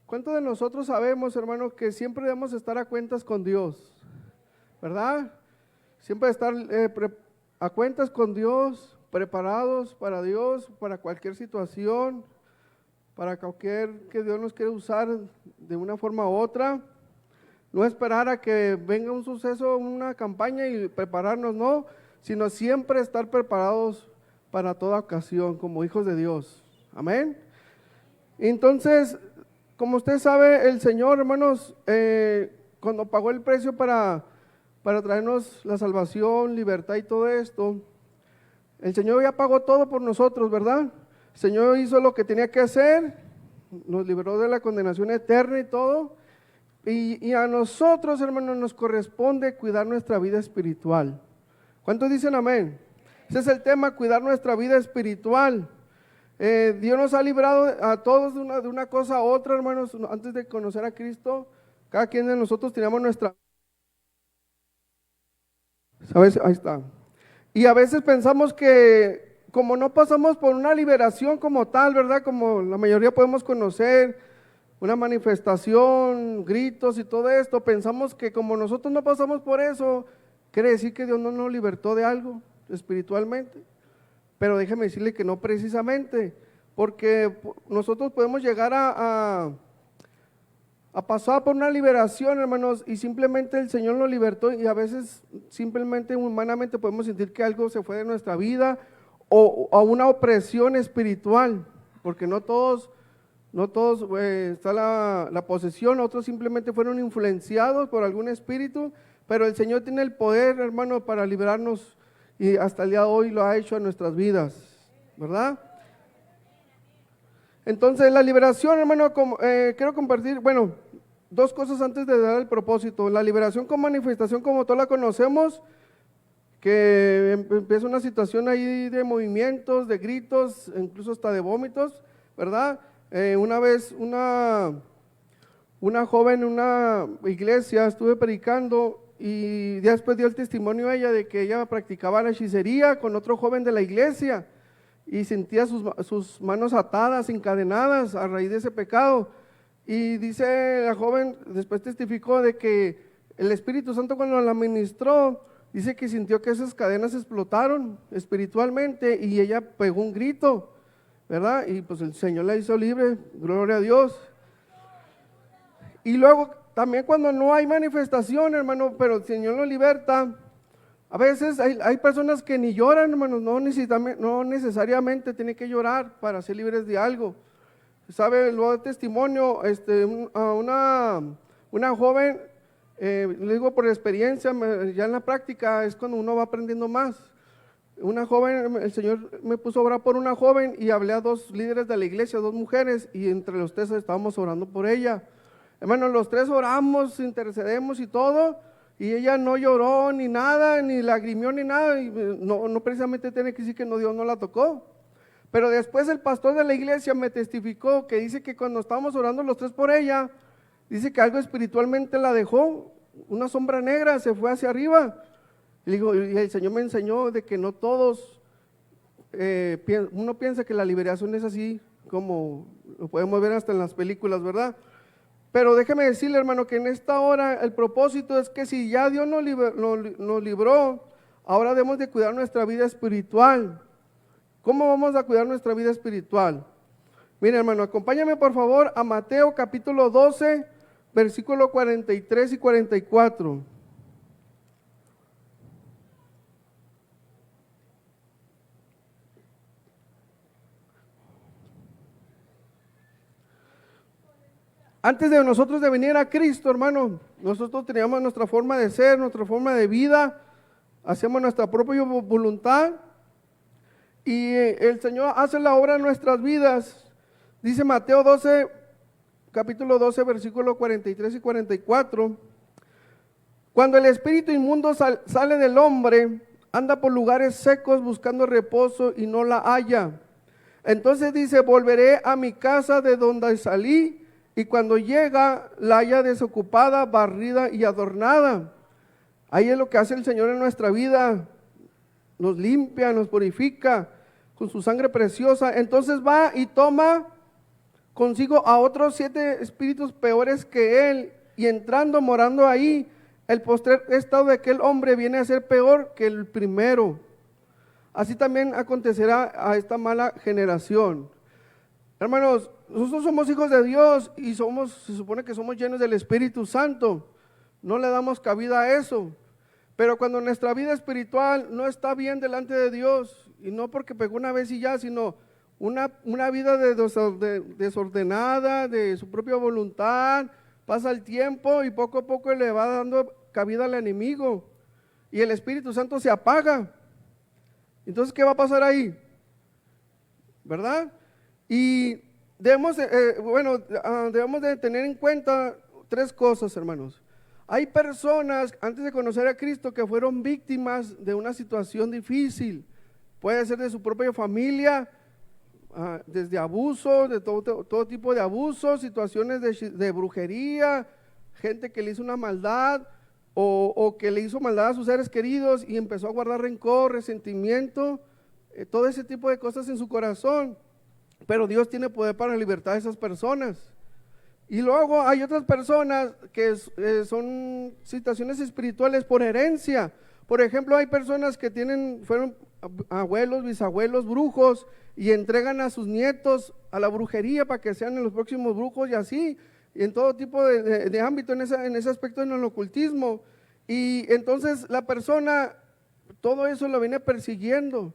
¿Cuántos de nosotros sabemos, hermanos, que siempre debemos estar a cuentas con Dios? ¿Verdad? Siempre estar a cuentas con Dios, preparados para Dios, para cualquier situación, para cualquier que Dios nos quiera usar de una forma u otra. No esperar a que venga un suceso, una campaña y prepararnos, no, sino siempre estar preparados para toda ocasión como hijos de Dios. Amén. Entonces, como usted sabe, el Señor, hermanos, cuando pagó el precio para traernos la salvación, libertad y todo esto, el Señor ya pagó todo por nosotros, ¿verdad? El Señor hizo lo que tenía que hacer, nos libró de la condenación eterna y todo, y a nosotros, hermanos, nos corresponde cuidar nuestra vida espiritual. ¿Cuántos dicen amén? Ese es el tema, cuidar nuestra vida espiritual. Dios nos ha librado a todos de una cosa a otra, hermanos. Antes de conocer a Cristo, cada quien de nosotros teníamos nuestra... ¿Sabes? Ahí está. Y a veces pensamos que como no pasamos por una liberación como tal, ¿verdad? Como la mayoría podemos conocer, una manifestación, gritos y todo esto, pensamos que como nosotros no pasamos por eso, quiere decir que Dios no nos libertó de algo espiritualmente. Pero déjeme decirle que no precisamente, porque nosotros podemos llegar a pasar por una liberación, hermanos, y simplemente el Señor nos libertó, y a veces simplemente humanamente podemos sentir que algo se fue de nuestra vida, o a una opresión espiritual, porque no todos está la posesión, otros simplemente fueron influenciados por algún espíritu, pero el Señor tiene el poder, hermano, para liberarnos. Y hasta el día de hoy lo ha hecho en nuestras vidas, ¿verdad? Entonces la liberación, hermano, quiero compartir, bueno, dos cosas antes de dar el propósito. La liberación con manifestación, como todos la conocemos, que empieza una situación ahí de movimientos, de gritos, incluso hasta de vómitos, ¿verdad? Una vez una joven en una iglesia estuve predicando, y después dio el testimonio a ella de que ella practicaba la hechicería con otro joven de la iglesia y sentía sus manos atadas, encadenadas a raíz de ese pecado. Y dice la joven, después testificó de que el Espíritu Santo cuando la ministró, dice que sintió que esas cadenas explotaron espiritualmente y ella pegó un grito, ¿verdad? Y pues el Señor la hizo libre, gloria a Dios. Y luego también cuando no hay manifestación, hermano, pero el Señor lo liberta, a veces hay personas que ni lloran, hermanos, no necesariamente tienen que llorar para ser libres de algo. ¿Sabe? Luego de testimonio, a una joven, le digo por experiencia, ya en la práctica es cuando uno va aprendiendo más. Una joven, el Señor me puso a orar por una joven y hablé a dos líderes de la iglesia, dos mujeres, y entre los tres estábamos orando por ella. Hermanos, los tres oramos, intercedemos y todo, y ella no lloró ni nada, ni lagrimió ni nada, y no precisamente tiene que decir que Dios no la tocó. Pero después el pastor de la iglesia me testificó que dice que cuando estábamos orando los tres por ella, dice que algo espiritualmente la dejó, una sombra negra se fue hacia arriba. Y el Señor me enseñó de que no todos, uno piensa que la liberación es así, como lo podemos ver hasta en las películas, ¿verdad? Pero déjeme decirle, hermano, que en esta hora el propósito es que si ya Dios nos libró, ahora debemos de cuidar nuestra vida espiritual. ¿Cómo vamos a cuidar nuestra vida espiritual? Mire, hermano, acompáñame por favor a Mateo capítulo 12, versículo 43 y 44. Antes de nosotros de venir a Cristo, hermano, nosotros teníamos nuestra forma de ser, nuestra forma de vida, hacemos nuestra propia voluntad y el Señor hace la obra en nuestras vidas. Dice Mateo 12, capítulo 12, versículo 43 y 44. Cuando el espíritu inmundo sale del hombre, anda por lugares secos buscando reposo y no la halla. Entonces dice, volveré a mi casa de donde salí, y cuando llega, la halla desocupada, barrida y adornada. Ahí es lo que hace el Señor en nuestra vida. Nos limpia, nos purifica con su sangre preciosa. Entonces va y toma consigo a otros 7 espíritus peores que él, y entrando, morando ahí, el postrer estado de aquel hombre viene a ser peor que el primero. Así también acontecerá a esta mala generación. Hermanos, nosotros somos hijos de Dios y se supone que somos llenos del Espíritu Santo. No le damos cabida a eso. Pero cuando nuestra vida espiritual no está bien delante de Dios, y no porque pegó una vez y ya, sino una vida desordenada, de su propia voluntad, pasa el tiempo y poco a poco le va dando cabida al enemigo y el Espíritu Santo se apaga. Entonces, ¿qué va a pasar ahí? ¿Verdad? Y debemos de tener en cuenta 3 cosas, hermanos. Hay personas, antes de conocer a Cristo, que fueron víctimas de una situación difícil. Puede ser de su propia familia, desde abuso, de todo tipo de abusos, situaciones de brujería, gente que le hizo una maldad o que le hizo maldad a sus seres queridos y empezó a guardar rencor, resentimiento, todo ese tipo de cosas en su corazón. Pero Dios tiene poder para libertar a esas personas. Y luego hay otras personas que son situaciones espirituales por herencia. Por ejemplo, hay personas que fueron abuelos, bisabuelos, brujos, y entregan a sus nietos a la brujería para que sean los próximos brujos y así, y en todo tipo de ámbito en ese aspecto en el ocultismo. Y entonces la persona, todo eso lo viene persiguiendo,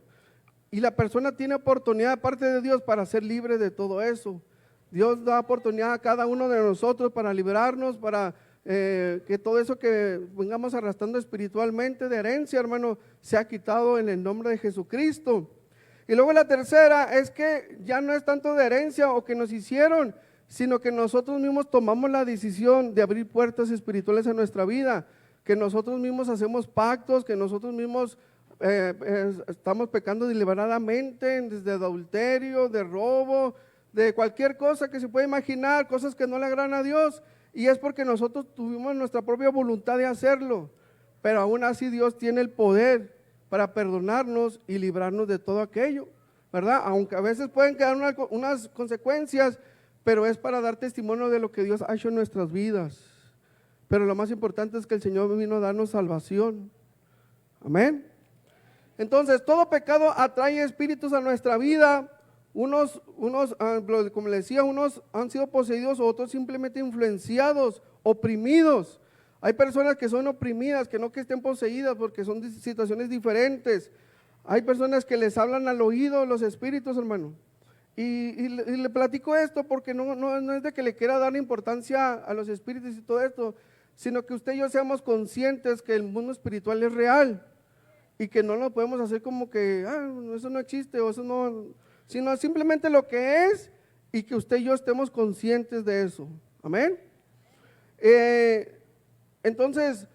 y la persona tiene oportunidad de parte de Dios para ser libre de todo eso. Dios da oportunidad a cada uno de nosotros para liberarnos, para que todo eso que vengamos arrastrando espiritualmente de herencia, hermano, sea quitado en el nombre de Jesucristo. Y luego la tercera es que ya no es tanto de herencia o que nos hicieron, sino que nosotros mismos tomamos la decisión de abrir puertas espirituales a nuestra vida, que nosotros mismos hacemos pactos, que nosotros mismos estamos pecando deliberadamente, desde adulterio, de robo, de cualquier cosa que se pueda imaginar, cosas que no le agradan a Dios, y es porque nosotros tuvimos nuestra propia voluntad de hacerlo, pero aún así Dios tiene el poder para perdonarnos y librarnos de todo aquello, ¿verdad? Aunque a veces pueden quedar unas consecuencias, pero es para dar testimonio de lo que Dios ha hecho en nuestras vidas. Pero lo más importante es que el Señor vino a darnos salvación. Amén. Entonces, todo pecado atrae espíritus a nuestra vida. Unos, como le decía, unos han sido poseídos, otros simplemente influenciados, oprimidos. Hay personas que son oprimidas, que no que estén poseídas, porque son situaciones diferentes. Hay personas que les hablan al oído los espíritus, hermano. Y le platico esto porque no es de que le quiera dar importancia a los espíritus y todo esto, sino que usted y yo seamos conscientes que el mundo espiritual es real y que no lo podemos hacer como que eso no existe o eso no, sino simplemente lo que es, y que usted y yo estemos conscientes de eso. Amén. Entonces,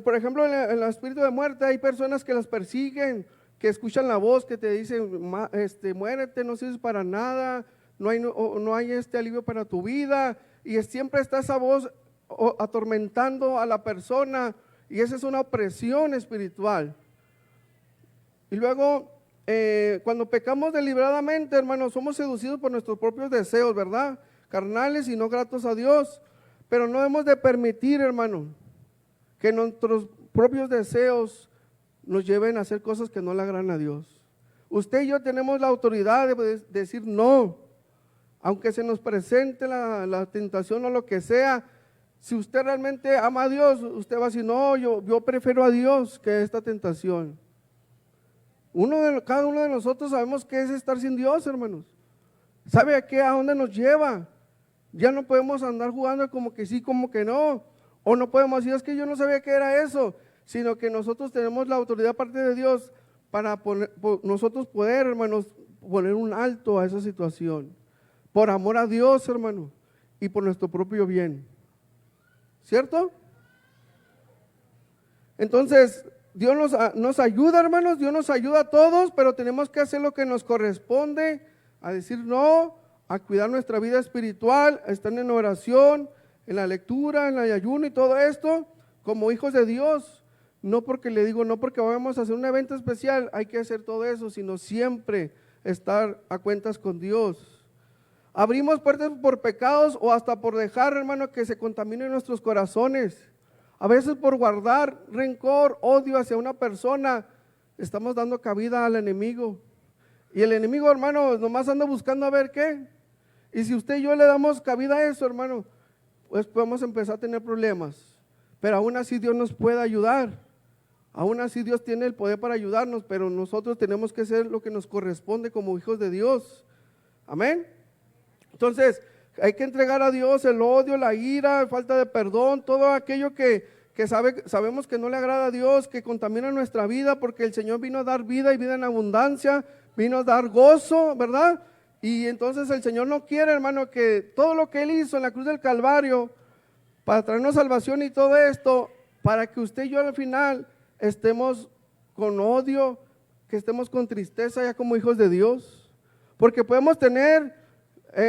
por ejemplo, en el espíritu de muerte hay personas que las persiguen, que escuchan la voz que te dice, muérete, no sirves para nada, no hay alivio para tu vida, y siempre está esa voz atormentando a la persona, y esa es una opresión espiritual. Y luego, cuando pecamos deliberadamente, hermanos, somos seducidos por nuestros propios deseos, ¿verdad? Carnales y no gratos a Dios. Pero no hemos de permitir, hermano, que nuestros propios deseos nos lleven a hacer cosas que no le agradan a Dios. Usted y yo tenemos la autoridad de decir no, aunque se nos presente la tentación o lo que sea. Si usted realmente ama a Dios, usted va a decir, no, yo prefiero a Dios que esta tentación. Cada uno de nosotros sabemos qué es estar sin Dios, hermanos. ¿Sabe a dónde nos lleva? Ya no podemos andar jugando como que sí, como que no. O no podemos decir, es que yo no sabía qué era eso. Sino que nosotros tenemos la autoridad parte de Dios para nosotros poder, hermanos, poner un alto a esa situación. Por amor a Dios, hermano, y por nuestro propio bien. ¿Cierto? Entonces, Dios nos ayuda, hermanos, Dios nos ayuda a todos, pero tenemos que hacer lo que nos corresponde, a decir no, a cuidar nuestra vida espiritual, a estar en oración, en la lectura, en el ayuno y todo esto, como hijos de Dios. No porque vamos a hacer un evento especial, hay que hacer todo eso, sino siempre estar a cuentas con Dios. Abrimos puertas por pecados o hasta por dejar, hermano, que se contaminen nuestros corazones. A veces por guardar rencor, odio hacia una persona, estamos dando cabida al enemigo. Y el enemigo, hermano, nomás anda buscando a ver qué. Y si usted y yo le damos cabida a eso, hermano, pues podemos empezar a tener problemas. Pero aún así Dios nos puede ayudar. Aún así Dios tiene el poder para ayudarnos, pero nosotros tenemos que hacer lo que nos corresponde como hijos de Dios. Amén. Entonces, hay que entregar a Dios el odio, la ira, falta de perdón, todo aquello que sabemos que no le agrada a Dios, que contamina nuestra vida, porque el Señor vino a dar vida y vida en abundancia, vino a dar gozo, ¿verdad? Y entonces el Señor no quiere, hermano, que todo lo que Él hizo en la cruz del Calvario, para traernos salvación y todo esto, para que usted y yo al final estemos con odio, que estemos con tristeza ya como hijos de Dios. Porque podemos tener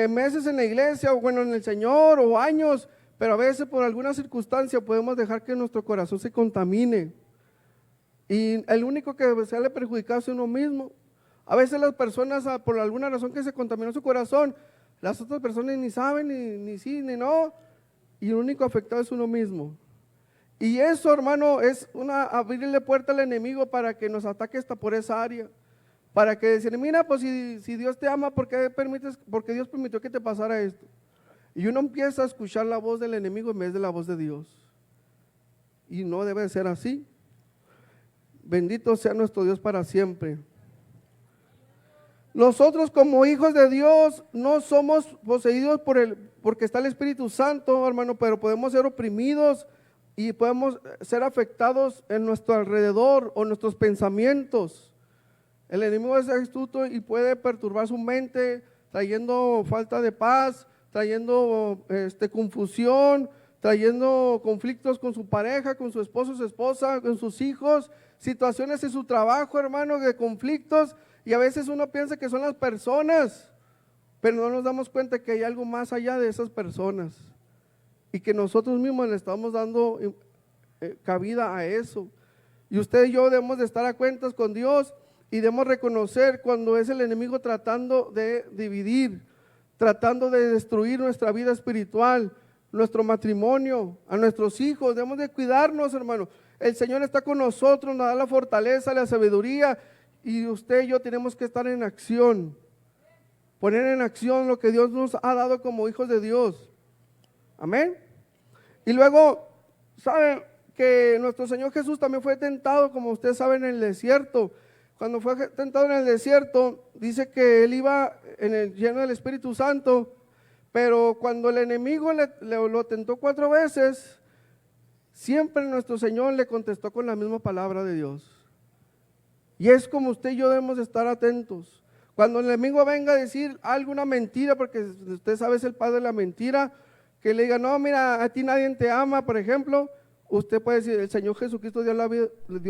meses en la iglesia, o bueno, en el Señor, o años, pero a veces por alguna circunstancia podemos dejar que nuestro corazón se contamine. Y el único que sale perjudicado es uno mismo. A veces las personas, por alguna razón que se contaminó su corazón, las otras personas ni saben, ni sí, ni no, y el único afectado es uno mismo. Y eso, hermano, es abrirle puerta al enemigo para que nos ataque hasta por esa área. Para que decir, mira, pues si Dios te ama, porque Dios permitió que te pasara esto? Y uno empieza a escuchar la voz del enemigo en vez de la voz de Dios. Y no debe ser así. Bendito sea nuestro Dios para siempre. Nosotros como hijos de Dios no somos poseídos porque está el Espíritu Santo, hermano, pero podemos ser oprimidos y podemos ser afectados en nuestro alrededor o nuestros pensamientos. El enemigo es astuto y puede perturbar su mente, trayendo falta de paz, trayendo confusión, trayendo conflictos con su pareja, con su esposo, su esposa, con sus hijos, situaciones en su trabajo, hermano, de conflictos. Y a veces uno piensa que son las personas, pero no nos damos cuenta que hay algo más allá de esas personas y que nosotros mismos le estamos dando cabida a eso. Y usted y yo debemos de estar a cuentas con Dios y debemos reconocer cuando es el enemigo tratando de dividir, tratando de destruir nuestra vida espiritual, nuestro matrimonio, a nuestros hijos. Debemos de cuidarnos, hermano. El Señor está con nosotros, nos da la fortaleza, la sabiduría. Y usted y yo tenemos que estar en acción, poner en acción lo que Dios nos ha dado como hijos de Dios. Amén. Y luego, ¿saben que nuestro Señor Jesús también fue tentado, como ustedes saben, en el desierto? Cuando fue tentado en el desierto, dice que Él iba lleno del Espíritu Santo, pero cuando el enemigo lo tentó 4 veces, siempre nuestro Señor le contestó con la misma palabra de Dios. Y es como usted y yo debemos estar atentos. Cuando el enemigo venga a decir alguna mentira, porque usted sabe es el padre de la mentira, que le diga, no, mira, a ti nadie te ama, por ejemplo, usted puede decir, el Señor Jesucristo dio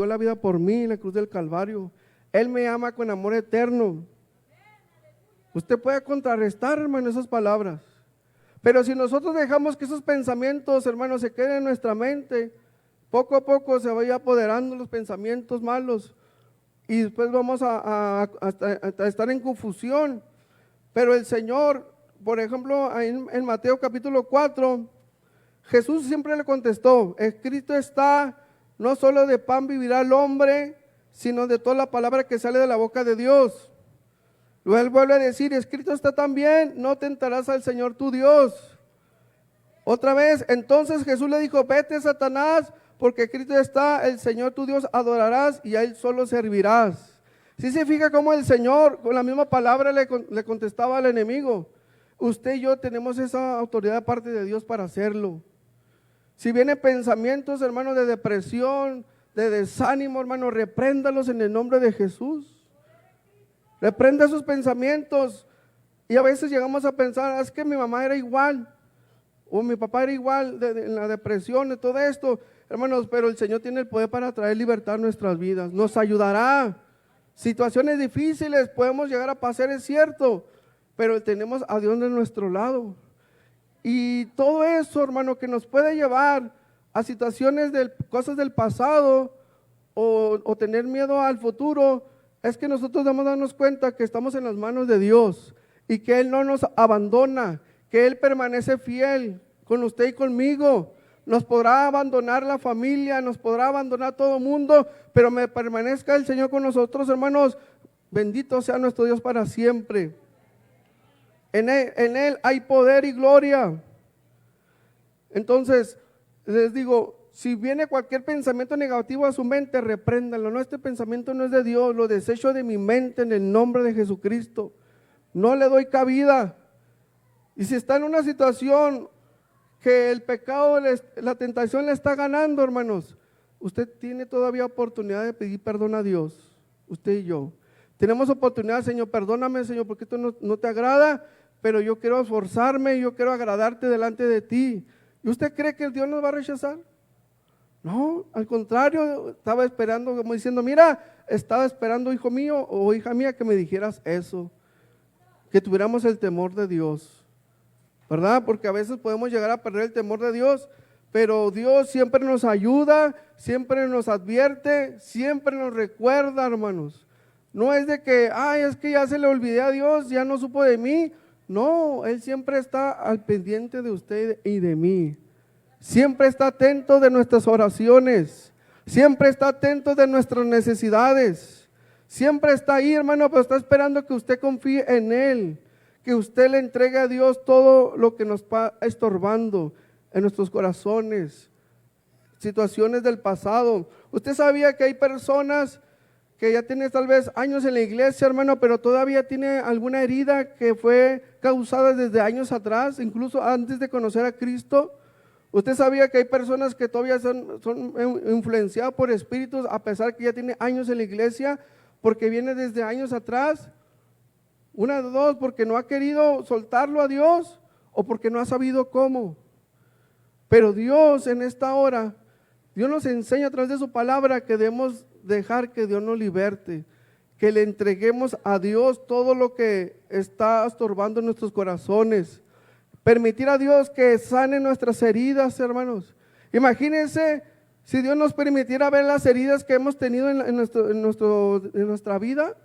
la vida por mí en la cruz del Calvario. Él me ama con amor eterno. Usted puede contrarrestar, hermano, esas palabras. Pero si nosotros dejamos que esos pensamientos, hermano, se queden en nuestra mente, poco a poco se vaya apoderando los pensamientos malos. Y después vamos a estar en confusión. Pero el Señor, por ejemplo, en Mateo capítulo 4, Jesús siempre le contestó, escrito está, no solo de pan vivirá el hombre, sino de toda la palabra que sale de la boca de Dios. Luego él vuelve a decir, escrito está también, no tentarás al Señor tu Dios. Otra vez, entonces Jesús le dijo, vete Satanás, porque escrito está, el Señor tu Dios adorarás y a Él solo servirás. ¿Sí se fija cómo el Señor con la misma palabra le contestaba al enemigo? Usted y yo tenemos esa autoridad de parte de Dios para hacerlo. Si vienen pensamientos, hermano, de depresión, de desánimo, hermano, repréndalos en el nombre de Jesús. Reprenda esos pensamientos. Y a veces llegamos a pensar, es que mi mamá era igual, o mi papá era igual en la depresión, de todo esto. Hermanos, pero el Señor tiene el poder para traer libertad a nuestras vidas. Nos ayudará. Situaciones difíciles podemos llegar a pasar, es cierto, pero tenemos a Dios de nuestro lado. Y todo eso, hermano, que nos puede llevar a situaciones de cosas del pasado o tener miedo al futuro, es que nosotros debemos darnos cuenta que estamos en las manos de Dios. y que Él no nos abandona, que Él permanece fiel con usted y conmigo. Nos podrá abandonar la familia, nos podrá abandonar todo el mundo, pero me permanezca el Señor con nosotros, hermanos. Bendito sea nuestro Dios para siempre. En Él hay poder y gloria. Entonces, les digo, si viene cualquier pensamiento negativo a su mente, repréndalo. No, este pensamiento no es de Dios, lo desecho de mi mente en el nombre de Jesucristo. No le doy cabida. Y si está en una situación que el pecado, la tentación le está ganando, hermanos, usted tiene todavía oportunidad de pedir perdón a Dios, usted y yo. Tenemos oportunidad, Señor, perdóname, Señor, porque esto no te agrada, pero yo quiero esforzarme, yo quiero agradarte delante de ti. ¿Y usted cree que Dios nos va a rechazar? No, al contrario, estaba esperando, como diciendo, mira, estaba esperando, hijo mío o hija mía, que me dijeras eso, que tuviéramos el temor de Dios, ¿verdad? Porque a veces podemos llegar a perder el temor de Dios, pero Dios siempre nos ayuda, siempre nos advierte, siempre nos recuerda, hermanos. No es de que, ay, es que ya se le olvidé a Dios, ya no supo de mí. No, Él siempre está al pendiente de usted y de mí. Siempre está atento de nuestras oraciones. Siempre está atento de nuestras necesidades. Siempre está ahí, hermano, pero está esperando que usted confíe en Él. Que usted le entregue a Dios todo lo que nos está estorbando en nuestros corazones. Situaciones del pasado. Usted sabía que hay personas que ya tiene tal vez años en la iglesia, hermano, pero todavía tiene alguna herida que fue causada desde años atrás, incluso antes de conocer a Cristo. Usted sabía que hay personas que todavía son influenciadas por espíritus, a pesar que ya tiene años en la iglesia, porque viene desde años atrás. Una de dos, porque no ha querido soltarlo a Dios o porque no ha sabido cómo. Pero Dios en esta hora, Dios nos enseña a través de su palabra que debemos dejar que Dios nos liberte, que le entreguemos a Dios todo lo que está estorbando en nuestros corazones. Permitir a Dios que sane nuestras heridas, hermanos. Imagínense si Dios nos permitiera ver las heridas que hemos tenido en nuestra vida.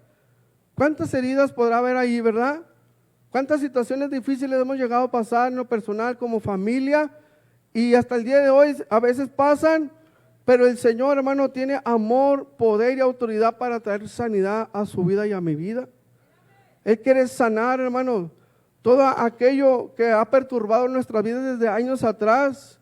¿Cuántas heridas podrá haber ahí, verdad? ¿Cuántas situaciones difíciles hemos llegado a pasar en lo personal como familia? Y hasta el día de hoy a veces pasan, pero el Señor, hermano, tiene amor, poder y autoridad para traer sanidad a su vida y a mi vida. Él quiere sanar, hermano, todo aquello que ha perturbado nuestra vida desde años atrás,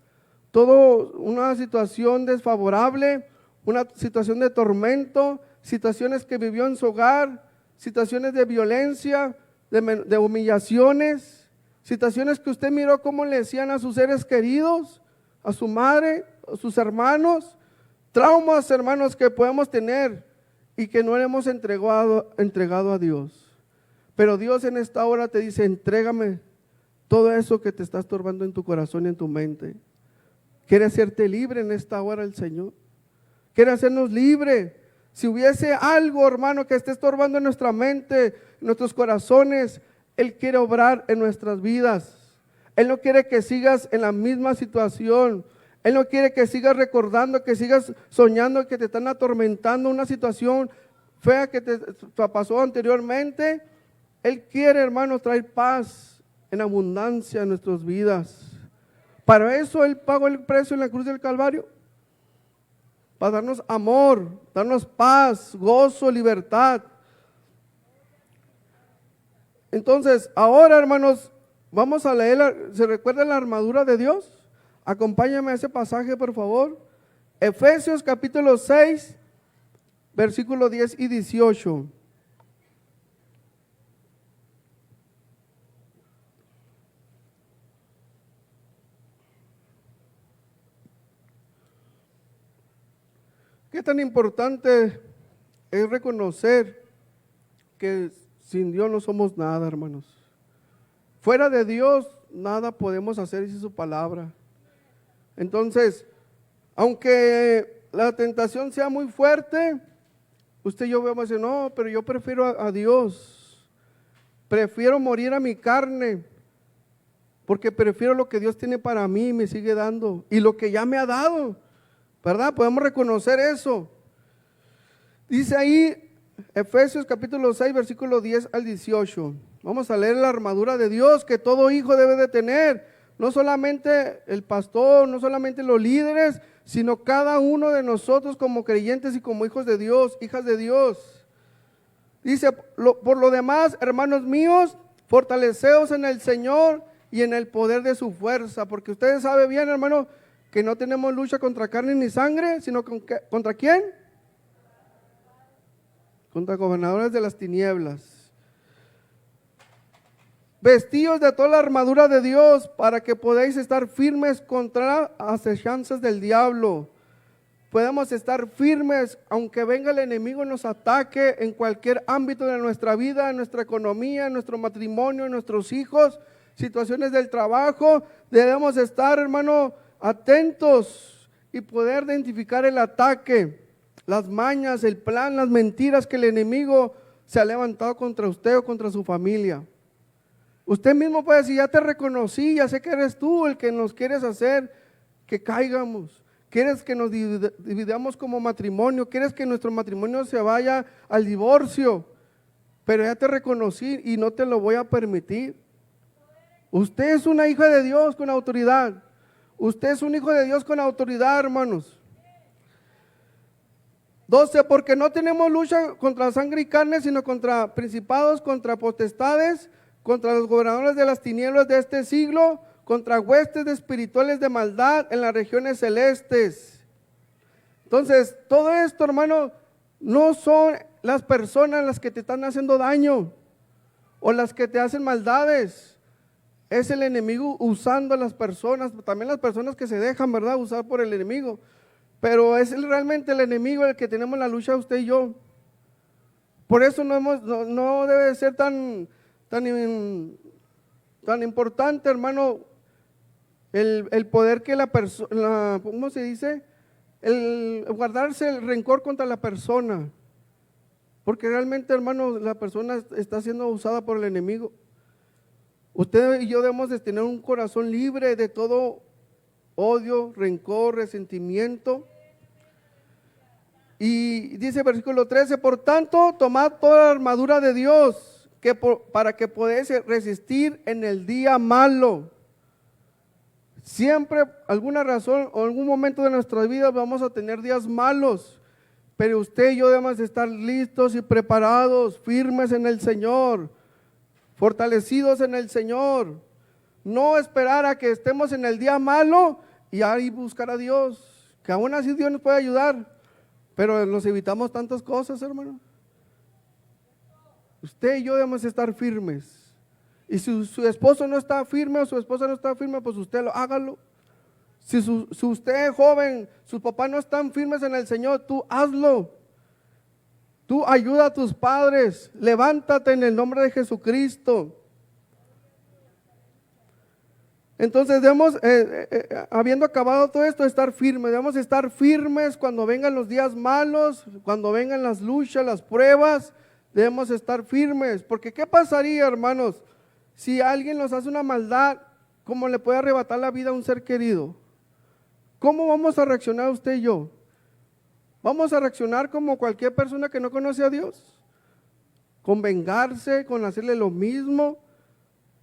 toda una situación desfavorable, una situación de tormento, situaciones que vivió en su hogar, situaciones de violencia, de humillaciones, situaciones que usted miró cómo le decían a sus seres queridos, a su madre, a sus hermanos, traumas, hermanos, que podemos tener y que no le hemos entregado a Dios. Pero Dios en esta hora te dice, entrégame todo eso que te está estorbando en tu corazón y en tu mente. Quiere hacerte libre en esta hora el Señor. Quiere hacernos libre. Si hubiese algo, hermano, que esté estorbando en nuestra mente, en nuestros corazones, Él quiere obrar en nuestras vidas. Él no quiere que sigas en la misma situación. Él no quiere que sigas recordando, que sigas soñando que te están atormentando una situación fea que te pasó anteriormente. Él quiere, hermano, traer paz en abundancia en nuestras vidas. Para eso Él pagó el precio en la cruz del Calvario. Para darnos amor, darnos paz, gozo, libertad. Entonces, ahora, hermanos, vamos a leer, ¿se recuerda la armadura de Dios? Acompáñame a ese pasaje, por favor. Efesios capítulo 6, versículos 10 y 18. ¿Qué tan importante es reconocer que sin Dios no somos nada, hermanos? Fuera de Dios nada podemos hacer, dice su palabra. Entonces, aunque la tentación sea muy fuerte, usted y yo vamos a decir, no, pero yo prefiero a Dios. Prefiero morir a mi carne, porque prefiero lo que Dios tiene para mí y me sigue dando, y lo que ya me ha dado, ¿verdad? Podemos reconocer eso. Dice ahí, Efesios capítulo 6, versículo 10 al 18. Vamos a leer la armadura de Dios que todo hijo debe de tener. No solamente el pastor, no solamente los líderes, sino cada uno de nosotros como creyentes y como hijos de Dios, hijas de Dios. Dice, por lo demás, hermanos míos, fortaleceos en el Señor y en el poder de su fuerza, porque ustedes saben bien, hermano, que no tenemos lucha contra carne ni sangre, sino ¿contra quién? Contra gobernadores de las tinieblas. Vestidos de toda la armadura de Dios para que podáis estar firmes contra acechanzas del diablo. Podemos estar firmes aunque venga el enemigo y nos ataque en cualquier ámbito de nuestra vida, en nuestra economía, en nuestro matrimonio, en nuestros hijos, situaciones del trabajo. Debemos estar, hermano, atentos y poder identificar el ataque, las mañas, el plan, las mentiras que el enemigo se ha levantado contra usted o contra su familia. Usted mismo puede decir, ya te reconocí, ya sé que eres tú el que nos quieres hacer que caigamos. Quieres que nos dividamos como matrimonio, quieres que nuestro matrimonio se vaya al divorcio, pero ya te reconocí y no te lo voy a permitir. Usted es una hija de Dios con autoridad. Usted es un hijo de Dios con autoridad, hermanos. 12, porque no tenemos lucha contra sangre y carne, sino contra principados, contra potestades, contra los gobernadores de las tinieblas de este siglo, contra huestes espirituales de maldad en las regiones celestes. Entonces, todo esto, hermano, no son las personas las que te están haciendo daño o las que te hacen maldades. Es el enemigo usando a las personas, también las personas que se dejan, ¿verdad?, usar por el enemigo. Pero es realmente el enemigo el que tenemos la lucha, usted y yo. Por eso no debe ser tan importante, hermano, el poder que la persona, ¿cómo se dice? El guardarse el rencor contra la persona. Porque realmente, hermano, la persona está siendo usada por el enemigo. Usted y yo debemos de tener un corazón libre de todo odio, rencor, resentimiento. Y dice versículo 13, por tanto, tomad toda la armadura de Dios, para que podáis resistir en el día malo. Siempre, alguna razón o algún momento de nuestras vidas vamos a tener días malos, pero usted y yo debemos estar listos y preparados, firmes en el Señor, fortalecidos en el Señor. No esperar a que estemos en el día malo y ahí buscar a Dios, que aún así Dios nos puede ayudar, pero nos evitamos tantas cosas, hermano. Usted y yo debemos estar firmes. Y si su esposo no está firme o su esposa no está firme, pues usted hágalo. Si usted es joven, sus papás no están firmes en el Señor, tú hazlo. Tú ayuda a tus padres, levántate en el nombre de Jesucristo. Entonces debemos, habiendo acabado todo esto, estar firmes. Debemos estar firmes cuando vengan los días malos, cuando vengan las luchas, las pruebas. Debemos estar firmes, porque ¿qué pasaría, hermanos, si alguien nos hace una maldad, cómo le puede arrebatar la vida a un ser querido? ¿Cómo vamos a reaccionar usted y yo? ¿Vamos a reaccionar como cualquier persona que no conoce a Dios? ¿Con vengarse, con hacerle lo mismo?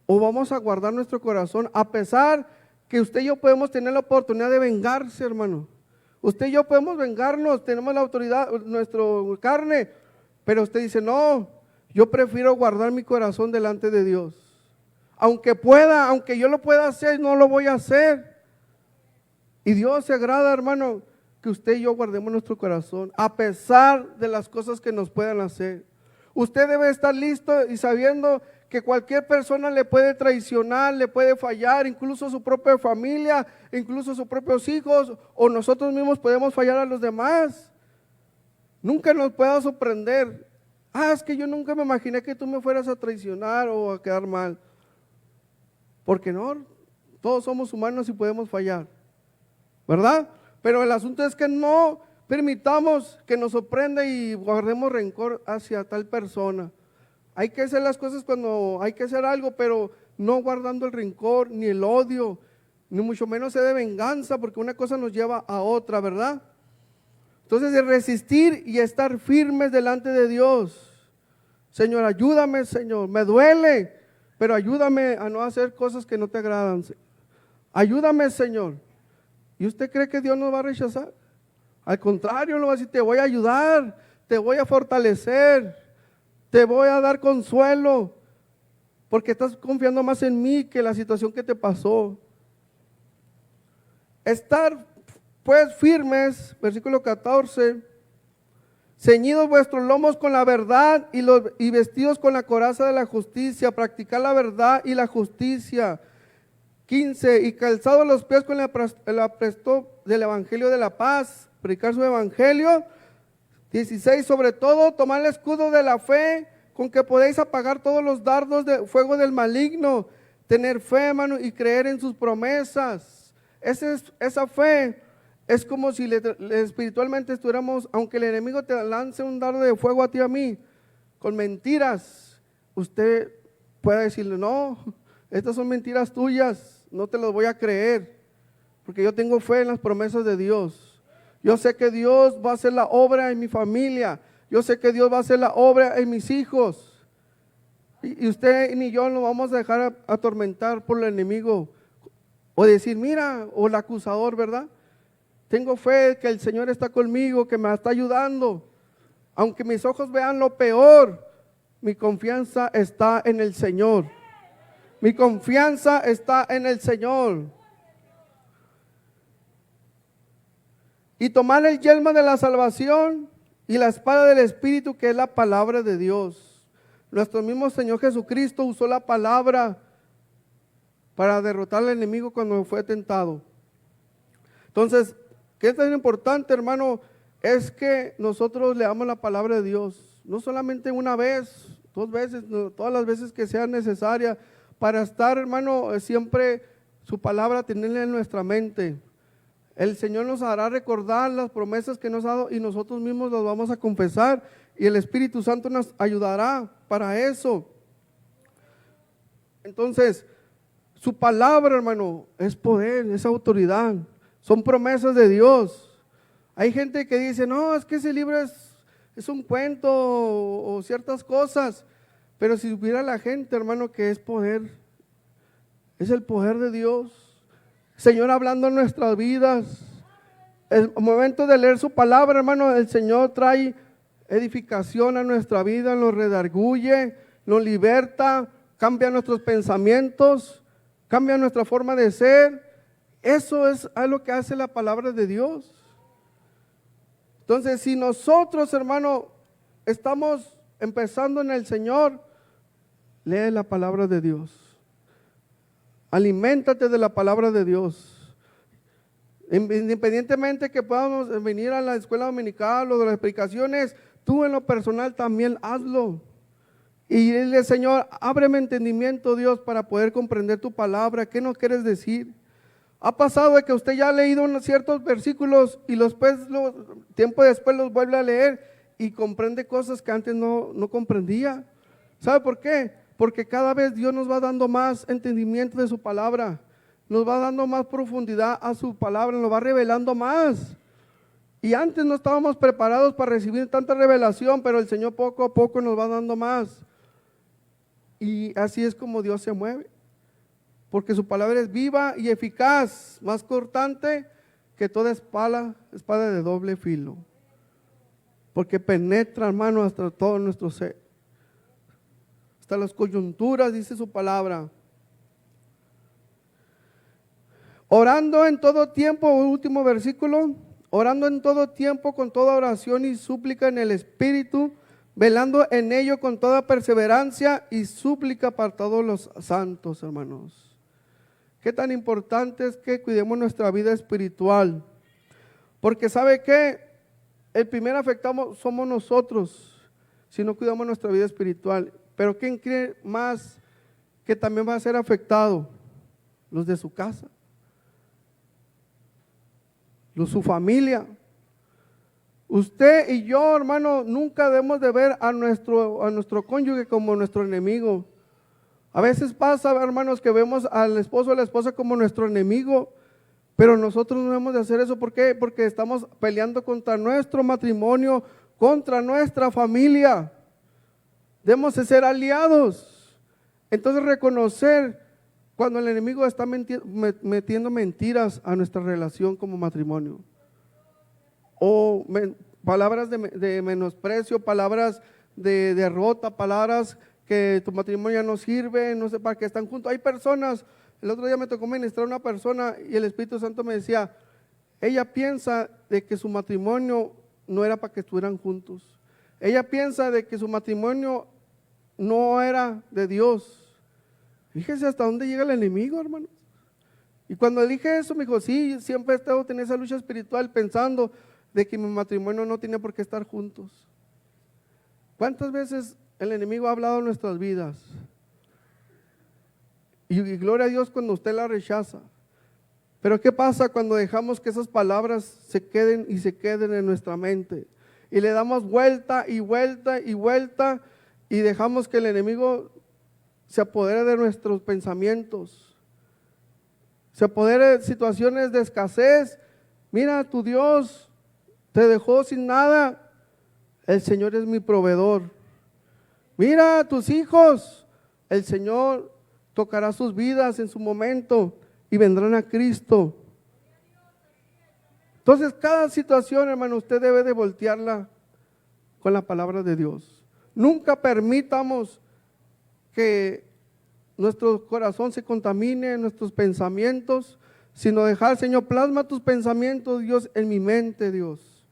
¿O vamos a guardar nuestro corazón a pesar que usted y yo podemos tener la oportunidad de vengarse, hermano? Usted y yo podemos vengarnos, tenemos la autoridad, nuestra carne, pero usted dice, no, yo prefiero guardar mi corazón delante de Dios. Aunque pueda, aunque yo lo pueda hacer, no lo voy a hacer. Y Dios se agrada, hermano, que usted y yo guardemos nuestro corazón, a pesar de las cosas que nos puedan hacer. Usted debe estar listo y sabiendo que cualquier persona le puede traicionar, le puede fallar, incluso su propia familia, incluso sus propios hijos, o nosotros mismos podemos fallar a los demás. Nunca nos pueda sorprender. Es que yo nunca me imaginé que tú me fueras a traicionar o a quedar mal. Porque no, todos somos humanos y podemos fallar, ¿verdad? Pero el asunto es que no permitamos que nos sorprenda y guardemos rencor hacia tal persona. Hay que hacer las cosas cuando hay que hacer algo, pero no guardando el rencor ni el odio, ni mucho menos de venganza, porque una cosa nos lleva a otra, ¿verdad? Entonces, de resistir y estar firmes delante de Dios. Señor, ayúdame, Señor, me duele, pero ayúdame a no hacer cosas que no te agradan. Ayúdame, Señor. ¿Y usted cree que Dios nos va a rechazar? Al contrario, lo va a decir, te voy a ayudar, te voy a fortalecer, te voy a dar consuelo, porque estás confiando más en mí que en la situación que te pasó. Estar pues firmes, versículo 14, ceñidos vuestros lomos con la verdad y vestidos con la coraza de la justicia, practicar la verdad y la justicia. 15, y calzados los pies con el apresto del evangelio de la paz, predicar su evangelio. 16, sobre todo, tomar el escudo de la fe, con que podéis apagar todos los dardos de fuego del maligno. Tener fe, hermano, y creer en sus promesas. Esa fe es como si espiritualmente estuviéramos, aunque el enemigo te lance un dardo de fuego a ti y a mí, con mentiras, usted puede decirle, no, estas son mentiras tuyas, no te las voy a creer, porque yo tengo fe en las promesas de Dios. Yo sé que Dios va a hacer la obra en mi familia, yo sé que Dios va a hacer la obra en mis hijos, y usted ni yo nos vamos a dejar atormentar por el enemigo, o decir, mira, o el acusador, ¿verdad? Tengo fe que el Señor está conmigo, que me está ayudando. Aunque mis ojos vean lo peor, mi confianza está en el Señor. Mi confianza está en el Señor. Y tomar el yelmo de la salvación y la espada del Espíritu, que es la palabra de Dios. Nuestro mismo Señor Jesucristo usó la palabra para derrotar al enemigo cuando fue tentado. Entonces, ¿qué es tan importante, hermano? Es que nosotros leamos la palabra de Dios, no solamente una vez, 2 veces, no, todas las veces que sea necesaria, para estar, hermano, siempre su palabra tenerla en nuestra mente. El Señor nos hará recordar las promesas que nos ha dado y nosotros mismos las vamos a confesar y el Espíritu Santo nos ayudará para eso. Entonces, su palabra, hermano, es poder, es autoridad. Son promesas de Dios. Hay gente que dice, no, es que ese libro es un cuento o ciertas cosas. Pero si supiera la gente, hermano, que es poder, es el poder de Dios. Señor hablando en nuestras vidas. El momento de leer su palabra, hermano, el Señor trae edificación a nuestra vida, nos redarguye, nos liberta, cambia nuestros pensamientos, cambia nuestra forma de ser. Eso es lo que hace la palabra de Dios. Entonces, si nosotros, hermano, estamos empezando en el Señor, lee la palabra de Dios. Aliméntate de la palabra de Dios. Independientemente que podamos venir a la escuela dominical o de las predicaciones, tú en lo personal también hazlo. Y dile, Señor, ábreme entendimiento, Dios, para poder comprender tu palabra. ¿Qué nos quieres decir? Ha pasado de que usted ya ha leído unos ciertos versículos y tiempo después los vuelve a leer y comprende cosas que antes no comprendía. ¿Sabe por qué? Porque cada vez Dios nos va dando más entendimiento de su palabra, nos va dando más profundidad a su palabra, nos va revelando más. Y antes no estábamos preparados para recibir tanta revelación, pero el Señor poco a poco nos va dando más. Y así es como Dios se mueve. Porque su palabra es viva y eficaz, más cortante que toda espada de doble filo. Porque penetra, hermano, hasta todo nuestro ser. Hasta las coyunturas, dice su palabra. Orando en todo tiempo, último versículo. Orando en todo tiempo con toda oración y súplica en el Espíritu, velando en ello con toda perseverancia y súplica para todos los santos, hermanos. Qué tan importante es que cuidemos nuestra vida espiritual. Porque ¿sabe qué? El primer afectado somos nosotros si no cuidamos nuestra vida espiritual. Pero ¿quién cree más que también va a ser afectado? Los de su casa, su familia. Usted y yo, hermano, nunca debemos de ver a nuestro cónyuge como nuestro enemigo. A veces pasa, hermanos, que vemos al esposo o a la esposa como nuestro enemigo, pero nosotros no debemos de hacer eso. ¿Por qué? Porque estamos peleando contra nuestro matrimonio, contra nuestra familia. Debemos de ser aliados. Entonces reconocer cuando el enemigo está metiendo mentiras a nuestra relación como matrimonio. O palabras de menosprecio, palabras de derrota, palabras que tu matrimonio ya no sirve, no sé para qué están juntos. Hay personas, el otro día me tocó ministrar a una persona y el Espíritu Santo me decía, ella piensa de que su matrimonio no era para que estuvieran juntos. Ella piensa de que su matrimonio no era de Dios. Fíjese hasta dónde llega el enemigo, hermanos. Y cuando le dije eso, me dijo, sí, siempre he estado en esa lucha espiritual pensando de que mi matrimonio no tiene por qué estar juntos. ¿Cuántas veces el enemigo ha hablado en nuestras vidas? Y gloria a Dios cuando usted la rechaza. Pero ¿qué pasa cuando dejamos que esas palabras se queden en nuestra mente? Y le damos vuelta y vuelta y vuelta y dejamos que el enemigo se apodere de nuestros pensamientos, se apodere de situaciones de escasez. Mira, tu Dios te dejó sin nada, el Señor es mi proveedor. Mira, tus hijos, el Señor tocará sus vidas en su momento y vendrán a Cristo. Entonces, cada situación, hermano, usted debe de voltearla con la palabra de Dios. Nunca permitamos que nuestro corazón se contamine, nuestros pensamientos, sino dejar, Señor, plasma tus pensamientos, Dios, en mi mente, Dios.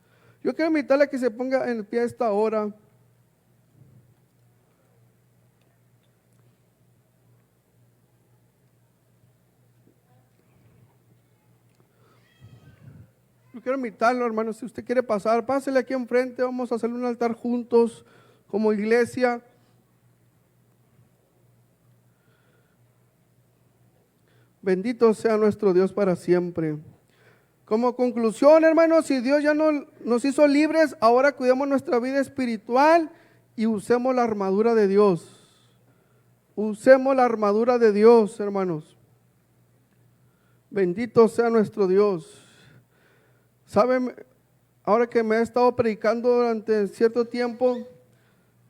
Yo quiero invitarle a que se ponga en pie a esta hora. Yo quiero invitarlo, hermano, si usted quiere pasar, pásele aquí enfrente, vamos a hacer un altar juntos como iglesia. Bendito sea nuestro Dios para siempre. Como conclusión, hermanos, si Dios ya nos hizo libres, ahora cuidemos nuestra vida espiritual y usemos la armadura de Dios. Usemos la armadura de Dios, hermanos. Bendito sea nuestro Dios. ¿Saben? Ahora que me he estado predicando durante cierto tiempo,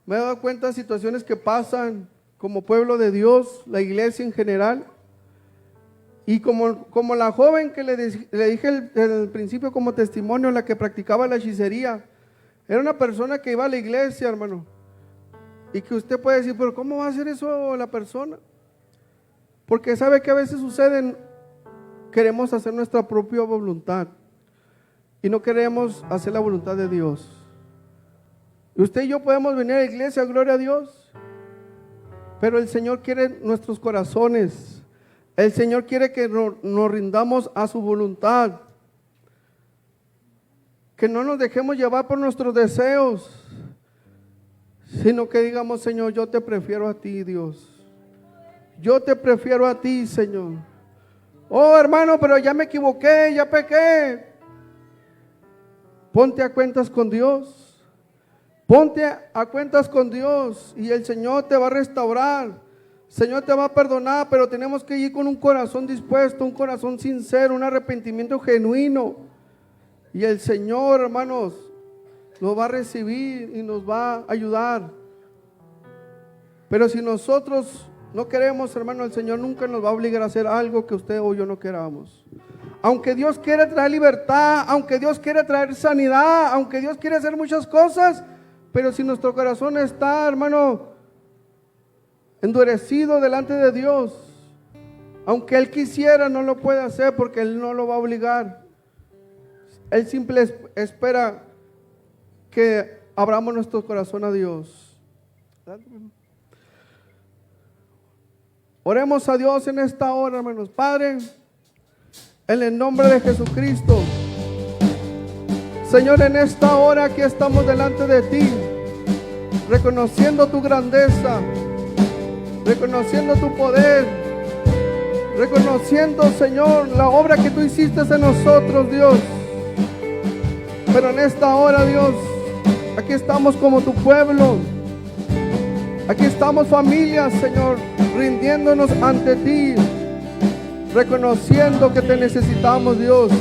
me he dado cuenta de situaciones que pasan como pueblo de Dios, la iglesia en general. Y como la joven que le dije al principio como testimonio, la que practicaba la hechicería, era una persona que iba a la iglesia, hermano. Y que usted puede decir, pero ¿cómo va a hacer eso la persona? Porque sabe que a veces suceden, queremos hacer nuestra propia voluntad y no queremos hacer la voluntad de Dios. Y usted y yo podemos venir a la iglesia, gloria a Dios, pero el Señor quiere nuestros corazones. El Señor quiere que nos rindamos a su voluntad, que no nos dejemos llevar por nuestros deseos, sino que digamos, Señor, yo te prefiero a ti, Dios. Yo te prefiero a ti, Señor. Oh, hermano, pero ya me equivoqué, ya pequé. Ponte a cuentas con Dios. Ponte a cuentas con Dios y el Señor te va a restaurar. Señor te va a perdonar, pero tenemos que ir con un corazón dispuesto, un corazón sincero, un arrepentimiento genuino. Y el Señor, hermanos, nos va a recibir y nos va a ayudar. Pero si nosotros no queremos, hermano, el Señor nunca nos va a obligar a hacer algo que usted o yo no queramos. Aunque Dios quiere traer libertad, aunque Dios quiere traer sanidad, aunque Dios quiere hacer muchas cosas, pero si nuestro corazón está, hermano, endurecido delante de Dios, aunque Él quisiera, no lo puede hacer porque Él no lo va a obligar. Él simple espera que abramos nuestro corazón a Dios. Oremos a Dios en esta hora, hermanos. Padre, en el nombre de Jesucristo, Señor, en esta hora aquí estamos delante de ti, reconociendo tu grandeza, reconociendo tu poder, reconociendo, Señor, la obra que tú hiciste en nosotros, Dios. Pero en esta hora, Dios, aquí estamos como tu pueblo, aquí estamos familias, Señor, rindiéndonos ante ti, reconociendo que te necesitamos, Dios.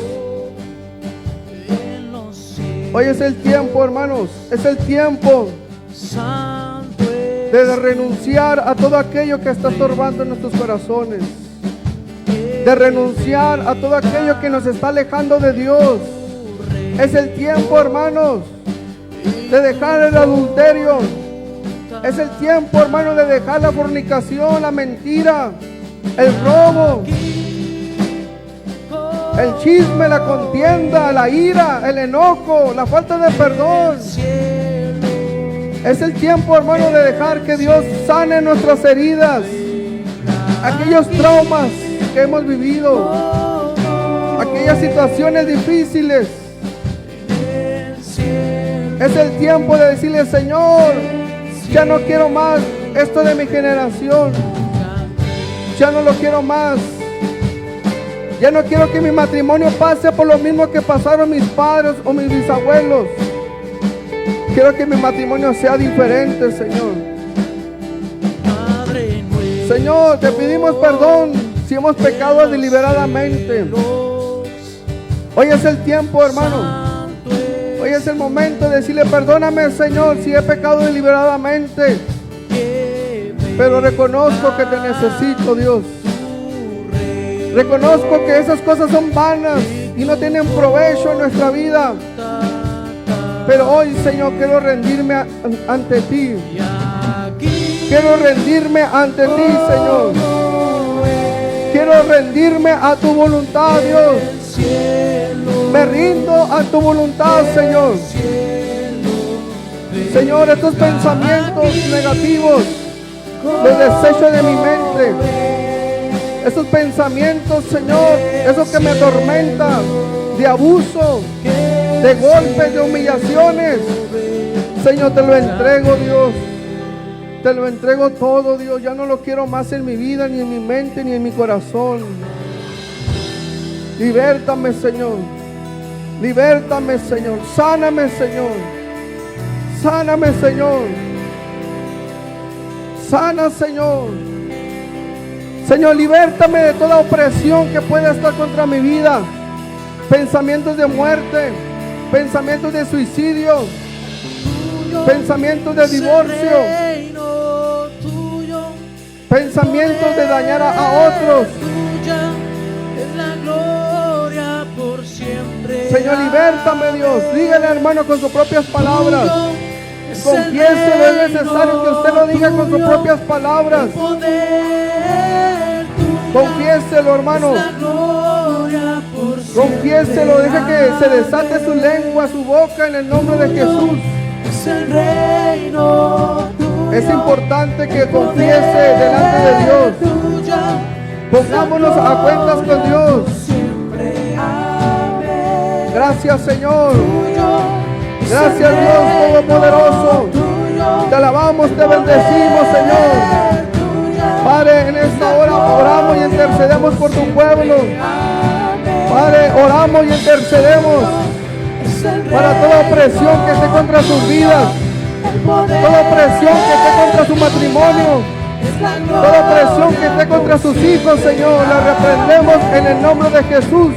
Hoy es el tiempo, hermanos, es el tiempo de renunciar a todo aquello que está estorbando en nuestros corazones, de renunciar a todo aquello que nos está alejando de Dios. Es el tiempo, hermanos, de dejar el adulterio. Es el tiempo, hermano, de dejar la fornicación, la mentira, el robo, el chisme, la contienda, la ira, el enojo, la falta de perdón. Es el tiempo, hermano, de dejar que Dios sane nuestras heridas, aquellos traumas que hemos vivido, aquellas situaciones difíciles. Es el tiempo de decirle: Señor, ya no quiero más esto de mi generación, ya no lo quiero más. Ya no quiero que mi matrimonio pase por lo mismo que pasaron mis padres o mis bisabuelos. Quiero que mi matrimonio sea diferente, Señor. Señor, te pedimos perdón si hemos pecado deliberadamente. Hoy es el tiempo, hermano. Hoy es el momento de decirle: perdóname, Señor, si he pecado deliberadamente. Pero reconozco que te necesito, Dios. Reconozco que esas cosas son vanas y no tienen provecho en nuestra vida. Pero hoy, Señor, quiero rendirme ante ti. Quiero rendirme ante ti, Señor. Quiero rendirme a tu voluntad, Dios. Me rindo a tu voluntad, Señor. Señor, estos pensamientos negativos los desecho de mi mente. Esos pensamientos, Señor, eso que me atormenta, de abuso, de golpes, de humillaciones, Señor, te lo entrego, Dios. Te lo entrego todo, Dios. Ya no lo quiero más en mi vida, ni en mi mente, ni en mi corazón. Libértame, Señor. Libértame, Señor. Sáname, Señor. Sáname, Señor. Sana, Señor. Señor, libértame de toda opresión que pueda estar contra mi vida. Pensamientos de muerte, pensamientos de suicidio, pensamientos de divorcio, pensamientos de dañar a otros. Señor, libértame, Dios. Dígale, hermano, con sus propias palabras. Confiéselo, es necesario que usted lo diga con sus propias palabras. Confiéselo, hermano. Confiéselo, deja que se desate su lengua, su boca, en el nombre de Jesús. Es importante que confiese delante de Dios. Pongámonos a cuentas con Dios. Gracias, Señor. Gracias, Dios Todopoderoso. Te alabamos, te bendecimos, Señor. Padre, en esta hora oramos y intercedemos por tu pueblo. Padre, oramos y intercedemos para toda opresión que esté contra sus vidas, toda opresión que esté contra su matrimonio, toda opresión que esté contra sus hijos, Señor. La reprendemos en el nombre de Jesús.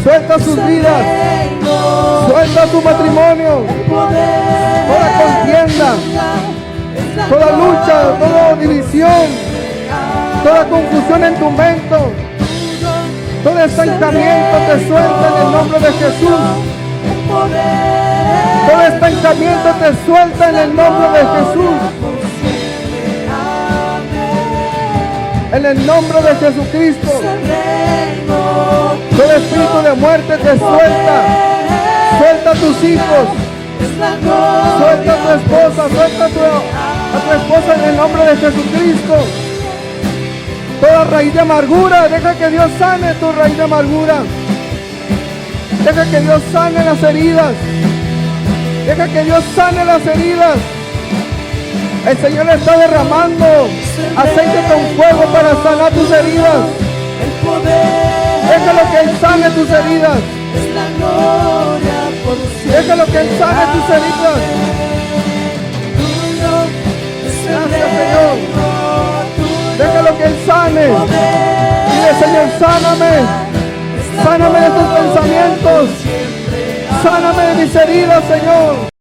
Suelta sus vidas, suelta su matrimonio, toda contienda, toda lucha, toda división, toda confusión en tu mente, todo estancamiento te suelta en el nombre de Jesús. Todo estancamiento te suelta en el nombre de Jesús. En el nombre de Jesucristo. Todo espíritu de muerte te suelta. Suelta a tus hijos. Suelta a tu esposa. Suelta a tu esposa en el nombre de Jesucristo. Toda raíz de amargura, deja que Dios sane tu raíz de amargura. Deja que Dios sane las heridas. Deja que Dios sane las heridas. El Señor está derramando aceite con fuego para sanar tus heridas. Déjalo que Él sane tus heridas. Déjalo que Él sane tus heridas. Gracias, Señor. Déjalo que Él sane. Dile: Señor, sáname. Sáname de tus pensamientos. Sáname de mis heridas, Señor.